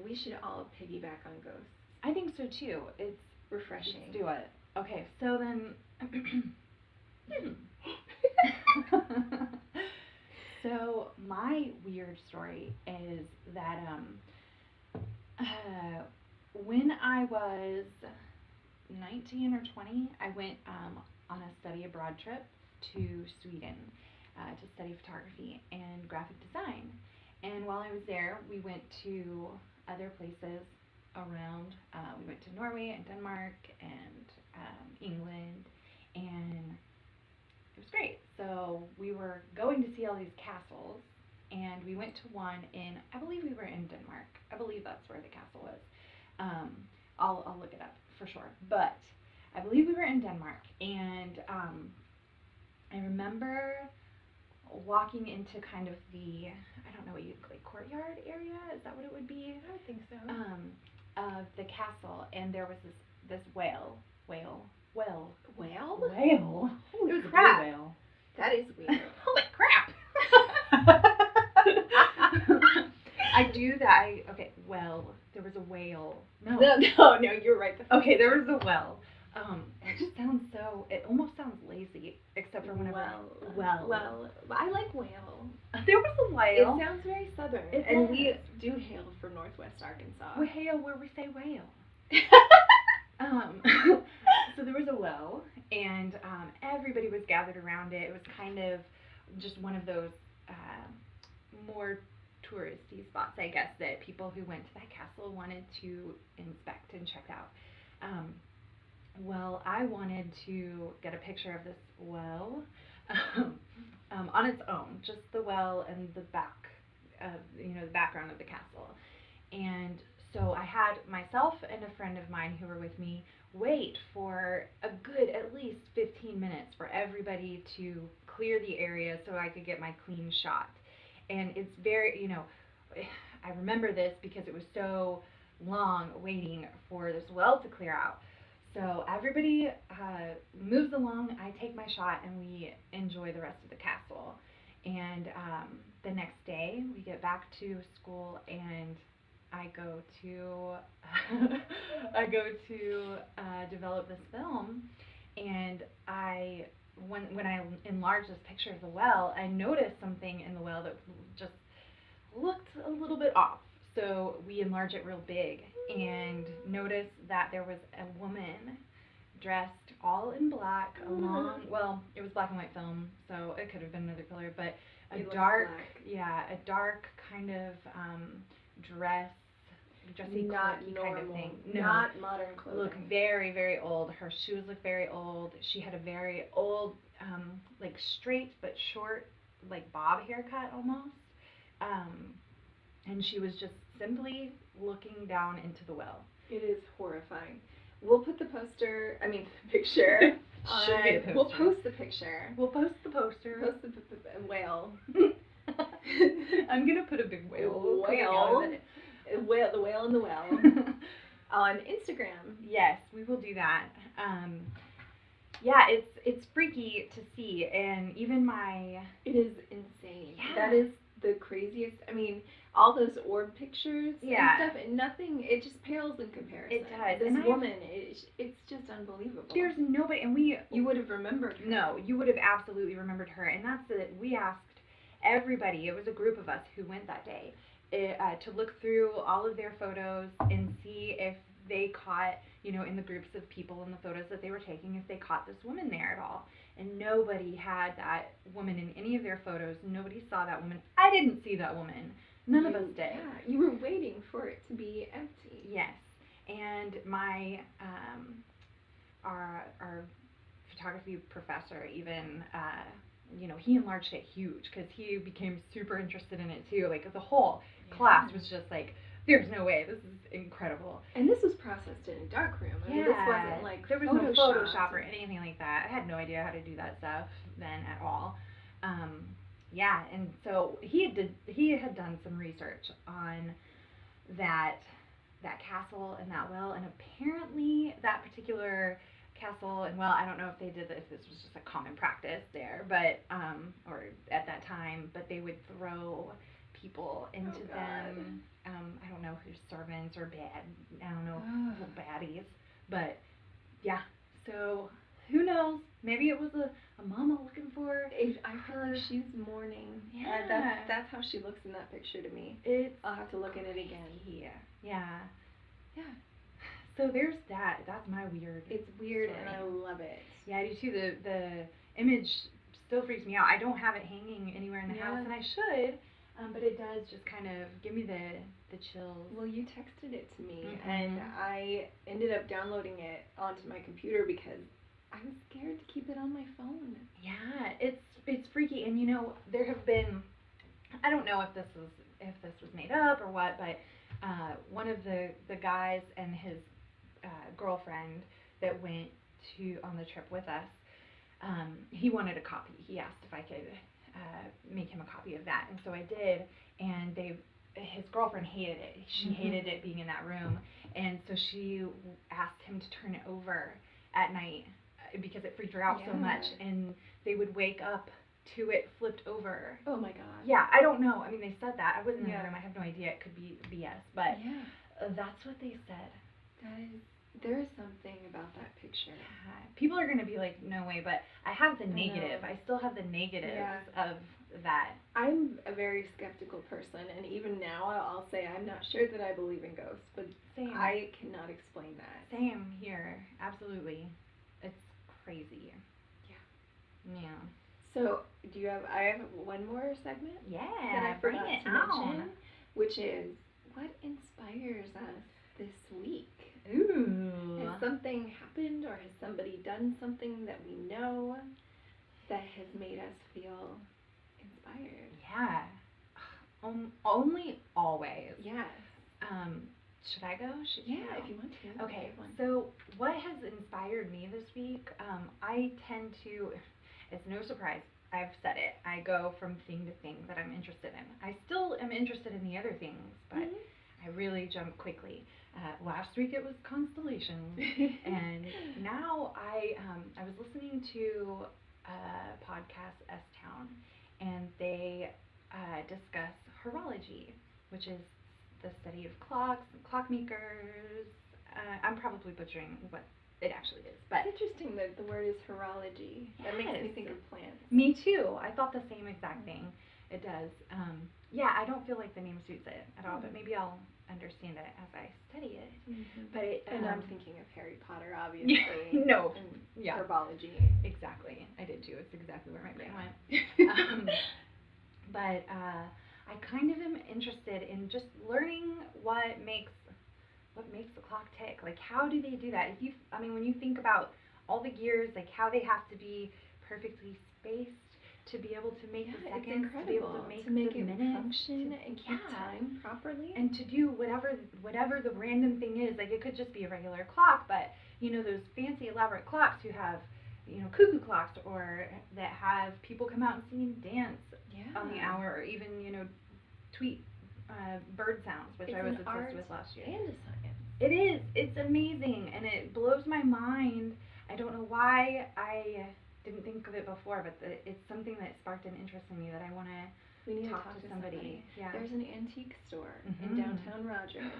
we should all piggyback on ghosts. I think so too. It's refreshing. Let's do it. Okay, so then so my weird story is that when I was 19 or 20, I went on a study abroad trip to Sweden to study photography and graphic design. And while I was there, we went to other places around. We went to Norway and Denmark and England, and it was great. So we were going to see all these castles, and we went to one in, I believe we were in Denmark. I believe that's where the castle was. I'll look it up for sure. But I believe we were in Denmark, and I remember walking into kind of the, I don't know what you'd like, courtyard area? Is that what it would be? I would think so. of the castle, and there was this whale. Whale? Holy It was crap. a blue whale. That is weird. Holy crap. I do that. There was a whale. No, you're right. Okay, there was a well. It just sounds it almost sounds lazy, except for whenever. Well, I like whale. There was a whale. It sounds very southern. It and does. we do hail from Northwest Arkansas. We hail where we say whale. So there was a well, and everybody was gathered around it. It was kind of just one of those more touristy spots, I guess, that people who went to that castle wanted to inspect and check out. Well, I wanted to get a picture of this well on its own, just the well and the back of, the background of the castle. And so I had myself and a friend of mine who were with me wait for a good at least 15 minutes for everybody to clear the area so I could get my clean shot. And it's very, I remember this because it was so long waiting for this well to clear out. So everybody moves along, I take my shot, and we enjoy the rest of the castle. And the next day, we get back to school, and I go to develop this film, and when I enlarged this picture of the well, I noticed something in the well that just looked a little bit off. So we enlarged it real big and noticed that there was a woman dressed all in black it was black and white film, so it could have been another color, but a dark kind of dressy kind of thing. No, not modern clothing. Looked very, very old. Her shoes looked very old. She had a very old, like straight but short, like bob haircut almost. And she was just simply looking down into the well. It is horrifying. We'll put the picture. We'll post the picture. We'll post the poster. Post the whale. I'm gonna put a big whale. The whale in the well on Instagram. Yes, we will do that. Yeah, it's freaky to see, and even it is insane. Yeah. That is the craziest. All those orb pictures and stuff, and nothing. It just pales in comparison. It does. This woman, it's just unbelievable. There's nobody, and you would have remembered her. No, you would have absolutely remembered her, and that's it. We asked everybody. It was a group of us who went that day to look through all of their photos and see if they caught, in the groups of people in the photos that they were taking, if they caught this woman there at all. And nobody had that woman in any of their photos. Nobody saw that woman. I didn't see that woman. None of us did. Yeah, you were waiting for it to be empty. Yes. And my, our photography professor even, he enlarged it huge because he became super interested in it too. Like the whole class was just like, there's no way, this is incredible. And this was processed in a darkroom. This wasn't like there was no Photoshop or anything like that. I had no idea how to do that stuff then at all. And so he had done some research on that castle and that well, and apparently that particular castle and well, I don't know if they did this. This was just a common practice there, but or at that time, but they would throw people into them. I don't know who's servants or baddies, but yeah. So who knows? Maybe it was a mama looking for. I feel like she's mourning. Yeah, that's how she looks in that picture to me. I'll have to look at it again. Yeah. So there's that. That's my weird. It's weird, story. And I love it. Yeah, I do too. The image still freaks me out. I don't have it hanging anywhere in the house, and I should. But it does just kind of give me the chills. Well, you texted it to me, and I ended up downloading it onto my computer because I was scared to keep it on my phone. Yeah, it's freaky, and there have been, I don't know if this was made up or what, but one of the guys and his girlfriend that went on the trip with us, he wanted a copy. He asked if I could make him a copy of that, and so I did, and his girlfriend hated it. She hated it being in that room, and so she asked him to turn it over at night because it freaked her out so much, and they would wake up to it flipped over. Oh my god. Yeah, I don't know. I mean, they said that. I wasn't in the room. I have no idea. It could be BS, but that's what they said. There is something about that picture. Yeah. People are gonna be like, no way, but I have the negative. I still have the negatives of that. I'm a very skeptical person, and even now I'll say I'm not sure that I believe in ghosts, but Same. I cannot explain that. Same here. Absolutely. It's crazy. Yeah. So, I have one more segment? Yeah, that I forgot to mention, which is what inspires us this week. Ooh. Has something happened, or has somebody done something that we know that has made us feel inspired? Yeah. Only always. Yes. Should I go? If you want to. Okay, so what has inspired me this week? I tend to, it's no surprise, I've said it, I go from thing to thing that I'm interested in. I still am interested in the other things, but I really jump quickly. Last week it was constellations, and now I was listening to a podcast, S-Town, and they discuss horology, which is the study of clocks and clockmakers. I'm probably butchering what it actually is, but it's interesting that the word is horology. That makes me think of plants. Me too. I thought the same exact thing. It does. I don't feel like the name suits it at all, but maybe I'll understand it as I study it. But and I'm thinking of Harry Potter, obviously. No. And herbology. Exactly. I did too. It's exactly where my brain went. But I kind of am interested in just learning what makes the clock tick. Like, how do they do that? When you think about all the gears, like how they have to be perfectly spaced to be able to make the seconds, to be able to make the minutes, function and keep time properly, and to do whatever the random thing is. Like, it could just be a regular clock, but those fancy elaborate clocks who have cuckoo clocks, or that have people come out and sing and dance on the hour, or even tweet bird sounds, which I was obsessed with last year. And a science. It is. It's amazing, and it blows my mind. I don't know why I didn't think of it before, but it's something that sparked an interest in me that I want to talk to somebody. Yeah. There's an antique store in downtown Rogers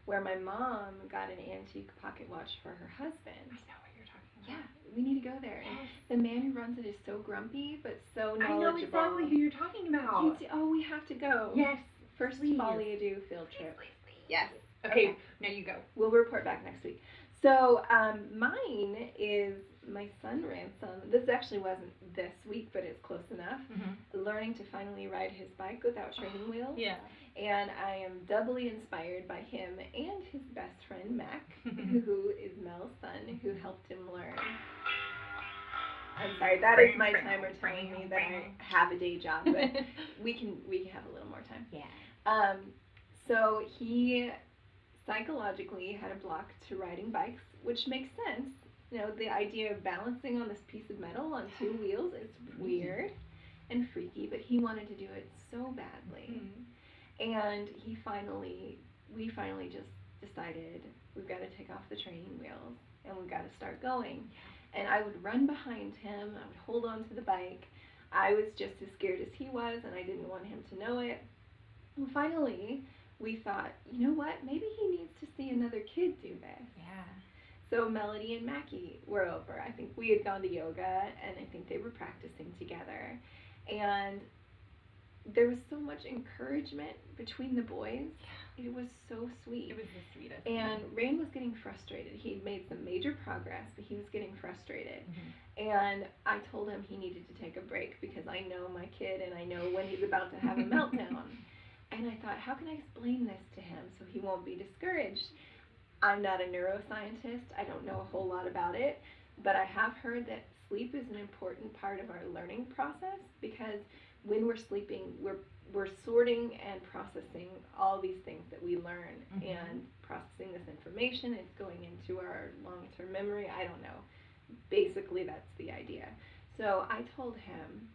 where my mom got an antique pocket watch for her husband. I know what you're talking about. Yeah, we need to go there. Yes. And the man who runs it is so grumpy, but so knowledgeable. I know exactly who you're talking about. We have to go. Yes. First Folie field trip. Please. Yes. Okay, now you go. We'll report back next week. So mine is my son Ransom. This actually wasn't this week, but it's close enough. Learning to finally ride his bike without training wheels. Yeah. And I am doubly inspired by him and his best friend Mac, who is Mel's son, who helped him learn. I'm sorry, that is my timer telling me that I have a day job, but we can have a little more time. Yeah. So he psychologically had a block to riding bikes, which makes sense. The idea of balancing on this piece of metal on two wheels is weird and freaky, but he wanted to do it so badly. And we finally just decided we've got to take off the training wheels and we've got to start going. And I would run behind him, I would hold on to the bike. I was just as scared as he was, and I didn't want him to know it. And finally, we thought, you know what, maybe he needs to see another kid do this. Yeah. So Melody and Mackie were over. I think we had gone to yoga, and I think they were practicing together. And there was so much encouragement between the boys. It was so sweet. It was the sweetest. And Rain was getting frustrated. He'd made some major progress, but he was getting frustrated. And I told him he needed to take a break because I know my kid and I know when he's about to have a meltdown. And I thought, how can I explain this to him so he won't be discouraged? I'm not a neuroscientist. I don't know a whole lot about it, but I have heard that sleep is an important part of our learning process because when we're sleeping, we're sorting and processing all these things that we learn and processing this information. It's going into our long-term memory. I don't know. Basically, that's the idea. So I told him,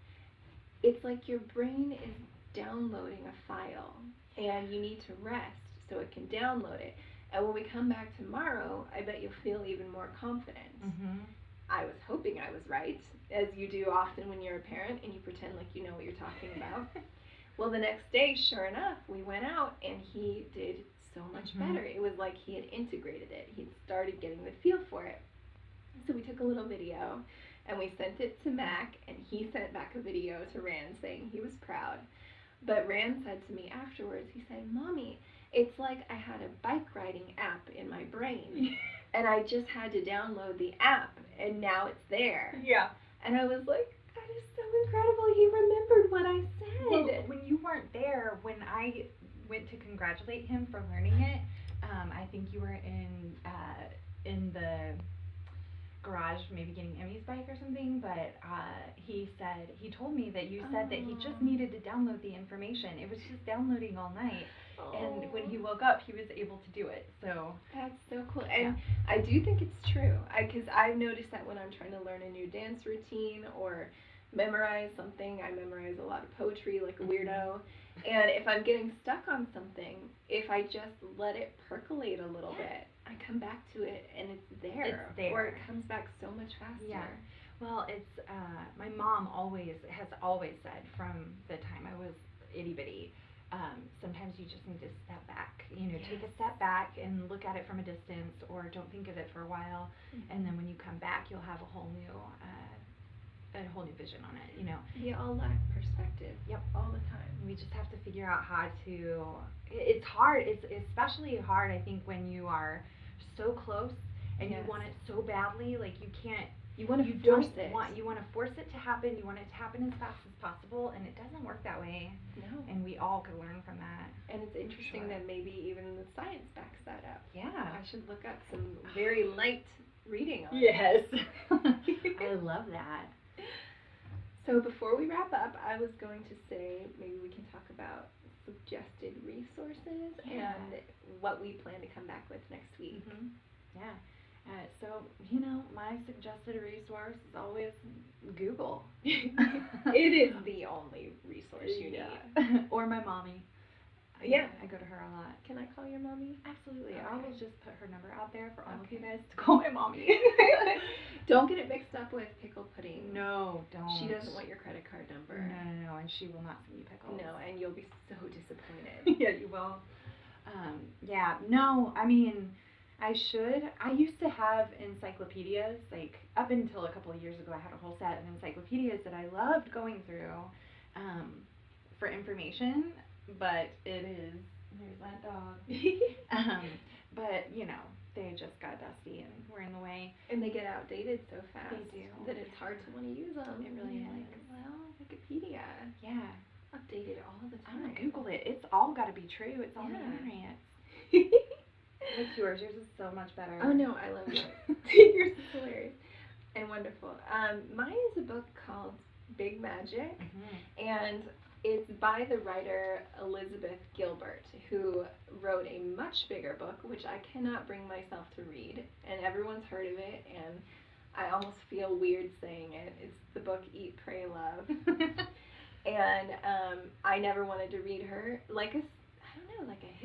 it's like your brain is downloading a file. and you need to rest so it can download it. And when we come back tomorrow, I bet you'll feel even more confident. Mm-hmm. I was hoping I was right, as you do often when you're a parent and you pretend like you know what you're talking about. Well, the next day, sure enough, we went out and he did so much better. It was like he had integrated it. He'd started getting the feel for it. So we took a little video and we sent it to Mac, and he sent back a video to Rand saying he was proud. But Rand said to me afterwards, he said, "Mommy, it's like I had a bike riding app in my brain, and I just had to download the app, and now it's there." Yeah. And I was like, that is so incredible. He remembered what I said. Well, when you weren't there, when I went to congratulate him for learning it, I think you were in the garage, maybe getting Emmy's bike or something, but he told me that you said that he just needed to download the information. It was just downloading all night. And when he woke up, he was able to do it. So that's so cool. And I do think it's true. Because I've noticed that when I'm trying to learn a new dance routine or memorize something, I memorize a lot of poetry like a weirdo. And if I'm getting stuck on something, if I just let it percolate a little bit, I come back to it and it's there. It's there. Or it comes back so much faster. Yeah. Well, it's my mom has always said from the time I was itty bitty, sometimes you just need to step back, take a step back and look at it from a distance, or don't think of it for a while, and then when you come back, you'll have a whole new vision on it, We all lack perspective. Yep. All the time. We just have to figure out how to, it's hard, it's especially hard, I think, when you are so close and you want it so badly, like you can't, you want to force it to happen, you want it to happen as fast as possible, and it doesn't work that way. No. And we all could learn from that. And it's interesting that maybe even the science backs that up. Yeah. I should look up some very light reading on it. Yes. I love that. So before we wrap up, I was going to say maybe we can talk about suggested resources and what we plan to come back with next week. Mm-hmm. Yeah. So, my suggested resource is always Google. It is the only resource you need. Or my mommy. Yeah. I go to her a lot. Can I call your mommy? Absolutely. Okay. I will just put her number out there for all of you guys to call my mommy. Don't get it mixed up with pickle pudding. No, don't. She doesn't want your credit card number. No, and she will not send you pickles. No, and you'll be so disappointed. Yeah, you will. No, I mean, I used to have encyclopedias, like, up until a couple of years ago, I had a whole set of encyclopedias that I loved going through, for information, but there's that dog. But, they just got dusty and were in the way. And they get outdated so fast. They do. That it's hard to want to use them. It really is. Like, well, Wikipedia. Yeah. Updated all the time. I'm gonna Google it. It's all got to be true. It's on the internet. What's yours? Yours is so much better. Oh, no, I love yours. Yours is hilarious and wonderful. Mine is a book called Big Magic, and it's by the writer Elizabeth Gilbert, who wrote a much bigger book, which I cannot bring myself to read, and everyone's heard of it, and I almost feel weird saying it. It's the book Eat, Pray, Love. And I never wanted to read her like a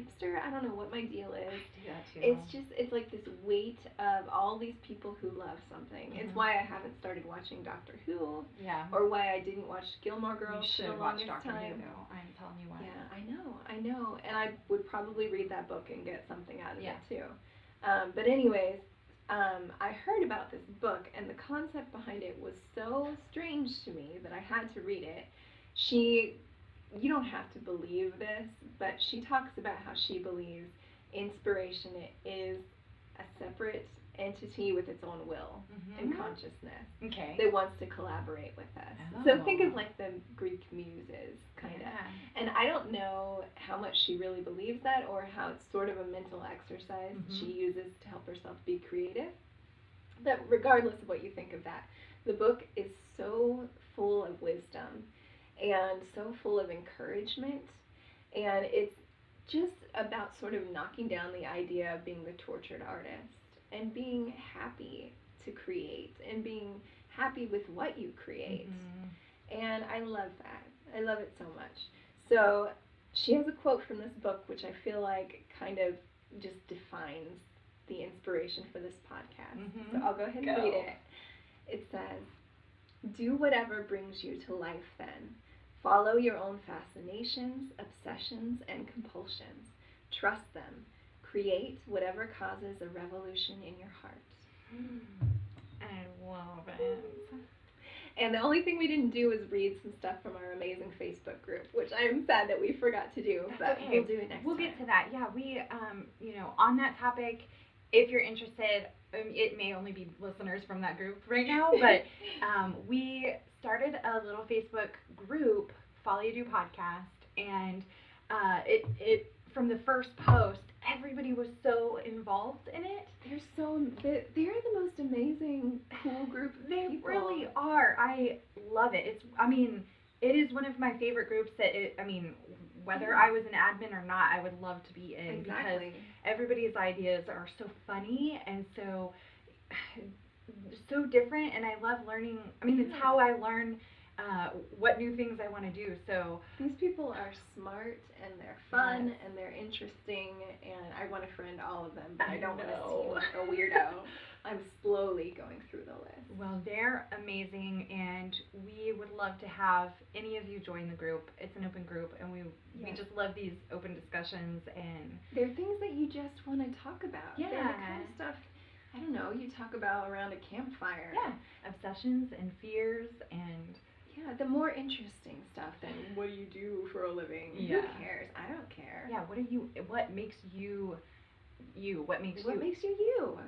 hipster. I don't know what my deal is. I do that too. It's like this weight of all these people who love something. It's why I haven't started watching Doctor Who. Yeah. Or why I didn't watch Gilmore Girls for the longest time. I'm telling you why. Yeah, I know. And I would probably read that book and get something out of it too. But anyways, I heard about this book, and the concept behind it was so strange to me that I had to read it. You don't have to believe this, but she talks about how she believes inspiration is a separate entity with its own will and consciousness that wants to collaborate with us. So think of like the Greek muses, kind of. And I don't know how much she really believes that, or how it's sort of a mental exercise she uses to help herself be creative. But regardless of what you think of that, the book is so full of wisdom and so full of encouragement, and it's just about sort of knocking down the idea of being the tortured artist and being happy to create and being happy with what you create. And I love that. I love it so much. So She has a quote from this book which I feel like kind of just defines the inspiration for this podcast. Mm-hmm. So I'll go ahead and read it. It says, "Do whatever brings you to life then. Follow your own fascinations, obsessions, and compulsions. Trust them. Create whatever causes a revolution in your heart." I love it. And the only thing we didn't do was read some stuff from our amazing Facebook group, which I am sad that we forgot to do, but okay. we'll do it next time. We'll get to that. Yeah, we, on that topic, if you're interested, it may only be listeners from that group right now, but we started a little Facebook group, Folie, Deux podcast, and it from the first post, everybody was so involved in it. They're the most amazing, cool group of They people. really are. I love it. It is one of my favorite groups whether I was an admin or not, I would love to be in. Exactly. Because everybody's ideas are so funny and so different, and I love learning. It's how I learn what new things I want to do. So these people are smart, and they're fun, and they're interesting, and I want to friend all of them, but I don't want to seem like a weirdo. I'm slowly going through the list. Well, they're amazing, and we would love to have any of you join the group. It's an open group, and we just love these open discussions, and they're things that you just want to talk about. Yeah. They're the kind of stuff, I don't know, you talk about around a campfire. Yeah, obsessions and fears and... Yeah, the more interesting stuff than what do you do for a living? Yeah. Who cares? I don't care. Yeah, what makes you you? What makes what you? makes you you?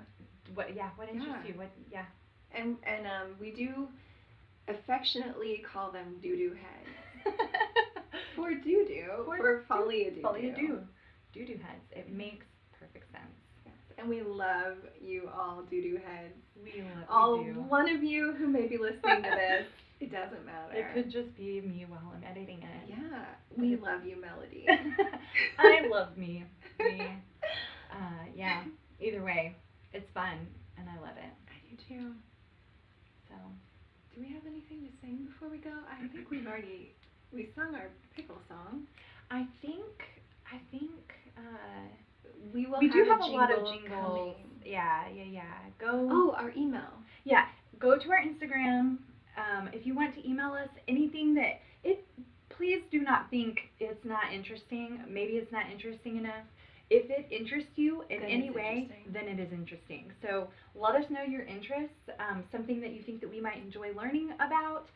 What interests you? And we do affectionately call them doo-doo heads. For doo-doo. For Folie, doo-doo. Folie, doo-doo heads. It makes perfect sense. Yes. And we love you all doo-doo heads. We do. One of you who may be listening to this. It doesn't matter. It could just be me while I'm editing it. Yeah. We love you, Melody. I love me. Yeah. Either way, it's fun, and I love it. I do too. So, do we have anything to sing before we go? I think we sung our pickle song. I think we do have a lot of jingles. Coming. Yeah. Go. Oh, our email. Yeah, go to our Instagram. If you want to email us anything please do not think it's not interesting. Maybe it's not interesting enough. If it interests you in any way, then it is interesting. So let us know your interests, something that you think that we might enjoy learning about.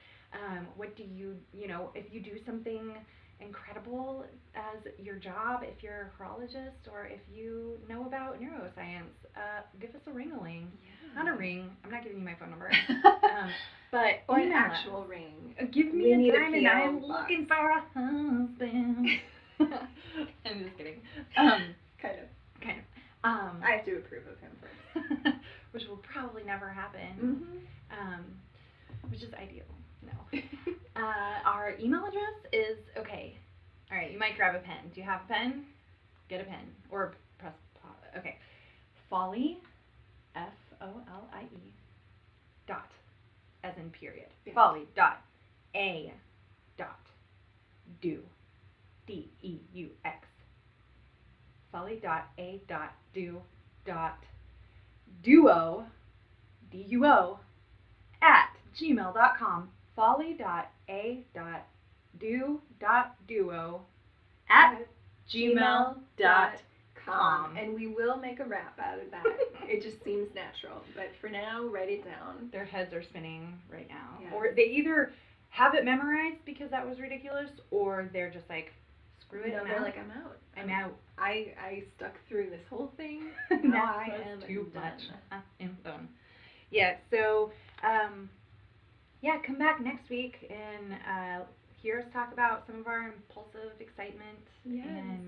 What do if you do something incredible as your job, if you're a horologist, or if you know about neuroscience, give us a ring-a-ling. Yeah. Not a ring. I'm not giving you my phone number. But or an actual ring. Give me a diamond. I'm looking for a husband. I'm just kidding. Kind of. I have to approve of him first. Which will probably never happen. Mm-hmm. Which is ideal. No. Our email address is okay. All right, you might grab a pen. Do you have a pen? Get a pen or press pause. Okay. Folie, Folie. Dot, as in period. Yeah. Folie. Dot. A. Dot. Deux. Deux. Folie. Dot. A. Dot. Deux. Dot. Duo. Duo. At gmail.com. Folie.a.do.duo at gmail.com. And we will make a rap out of that. It just seems natural. But for now, write it down. Their heads are spinning right now. Yes. Or they either have it memorized because that was ridiculous, or they're just like, screw it. No, they're like, I'm out. I'm out. I stuck through this whole thing. Now I am too done. much. I am done. Yeah, so... come back next week and hear us talk about some of our impulsive excitement. Yes.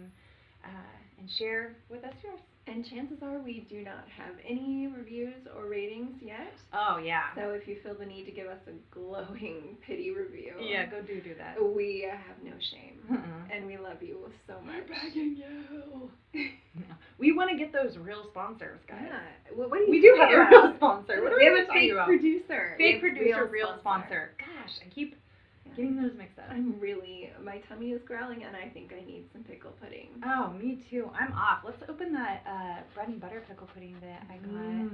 And share with us yours. And chances are we do not have any reviews or ratings yet. Oh, yeah. So if you feel the need to give us a glowing pity review. Yeah, go do that. We have no shame. And we love you so much. We're begging you. We want to get those real sponsors, guys. Yeah. We do have a real sponsor. What we have a fake producer. Fake producer, real sponsor. Gosh, I keep Getting those mixed up. My tummy is growling, and I think I need some pickle pudding. Oh, me too. I'm off. Let's open that bread and butter pickle pudding that I got.